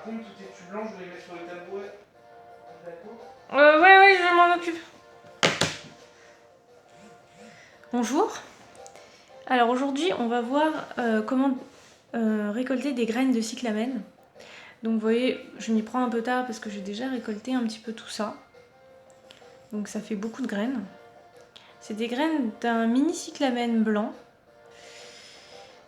contre, tous tes tubes blancs, je vais les mettre sur le tabouret. D'accord. Ouais, je m'en occupe. Bonjour. Alors aujourd'hui, on va voir comment récolter des graines de cyclamen. Donc vous voyez, je m'y prends un peu tard parce que j'ai déjà récolté un petit peu tout ça. Donc ça fait beaucoup de graines. C'est des graines d'un mini cyclamen blanc.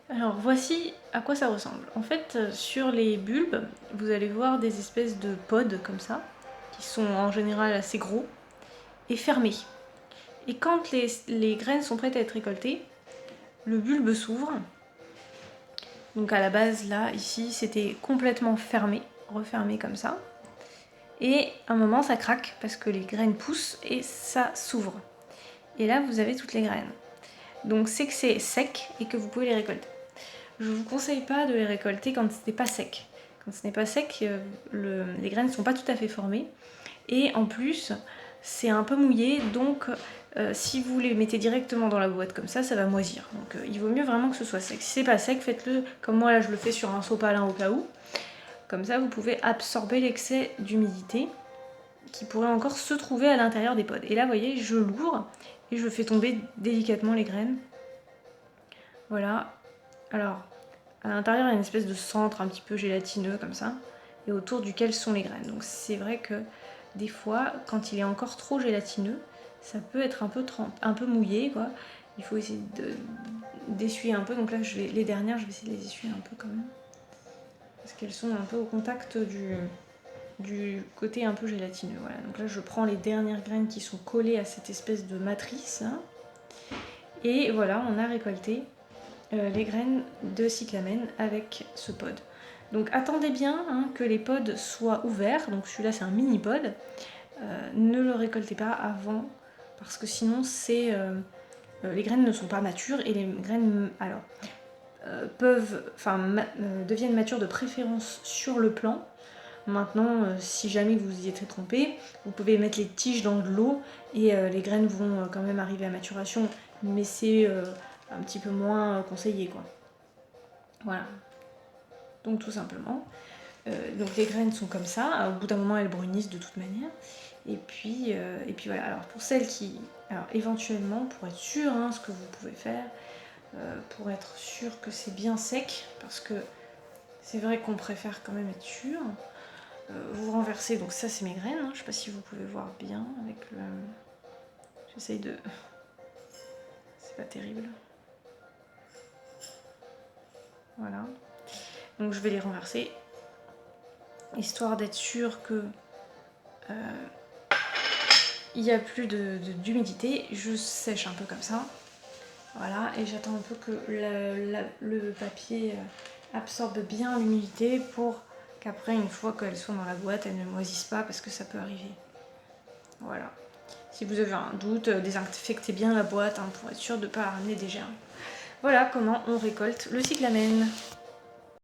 Alors voici à quoi ça ressemble. En fait, sur les bulbes, vous allez voir des espèces de pods comme ça, qui sont en général assez gros et fermés. Et quand les graines sont prêtes à être récoltées, le bulbe s'ouvre. Donc à la base, là, ici, c'était complètement fermé, refermé comme ça. Et à un moment, ça craque parce que les graines poussent et ça s'ouvre. Et là, vous avez toutes les graines. Donc c'est que c'est sec et que vous pouvez les récolter. Je ne vous conseille pas de les récolter quand ce n'est pas sec. Quand ce n'est pas sec, les graines ne sont pas tout à fait formées. Et en plus, c'est un peu mouillé, donc si vous les mettez directement dans la boîte comme ça va moisir. Donc il vaut mieux vraiment que ce soit sec. Si c'est pas sec, faites-le comme moi, là je le fais sur un sopalin au cas où. Comme ça, vous pouvez absorber l'excès d'humidité qui pourrait encore se trouver à l'intérieur des pods. Et là, vous voyez, je l'ouvre et je fais tomber délicatement les graines. Voilà. Alors, à l'intérieur, il y a une espèce de centre un petit peu gélatineux comme ça, et autour duquel sont les graines. Donc c'est vrai que des fois, quand il est encore trop gélatineux, ça peut être un peu mouillé, quoi. Il faut essayer d'essuyer un peu. Donc là, les dernières, je vais essayer de les essuyer un peu quand même, parce qu'elles sont un peu au contact du côté un peu gélatineux. Voilà. Donc là, je prends les dernières graines qui sont collées à cette espèce de matrice, hein, et voilà, on a récolté les graines de cyclamen avec ce pod. Donc attendez bien que les pods soient ouverts, donc celui-là c'est un mini pod, ne le récoltez pas avant parce que sinon les graines ne sont pas matures et les graines deviennent matures de préférence sur le plant. Maintenant, si jamais vous y êtes trompé, vous pouvez mettre les tiges dans de l'eau et les graines vont quand même arriver à maturation, mais c'est un petit peu moins conseillé, quoi. Voilà. Donc tout simplement. Donc les graines sont comme ça. Au bout d'un moment, elles brunissent de toute manière. Et puis voilà. Alors pour celles qui, alors éventuellement, pour être sûr, ce que vous pouvez faire, pour être sûr que c'est bien sec, parce que c'est vrai qu'on préfère quand même être sûr. Vous renversez, donc ça c'est mes graines, je sais pas si vous pouvez voir bien avec le... J'essaye de... C'est pas terrible. Voilà. Donc je vais les renverser, histoire d'être sûr que il n'y a plus d'humidité. Je sèche un peu comme ça. Voilà, et j'attends un peu que le papier absorbe bien l'humidité pour qu'après, une fois qu'elles sont dans la boîte, elles ne moisissent pas parce que ça peut arriver. Voilà. Si vous avez un doute, désinfectez bien la boîte pour être sûr de ne pas ramener des germes. Voilà comment on récolte le cyclamen.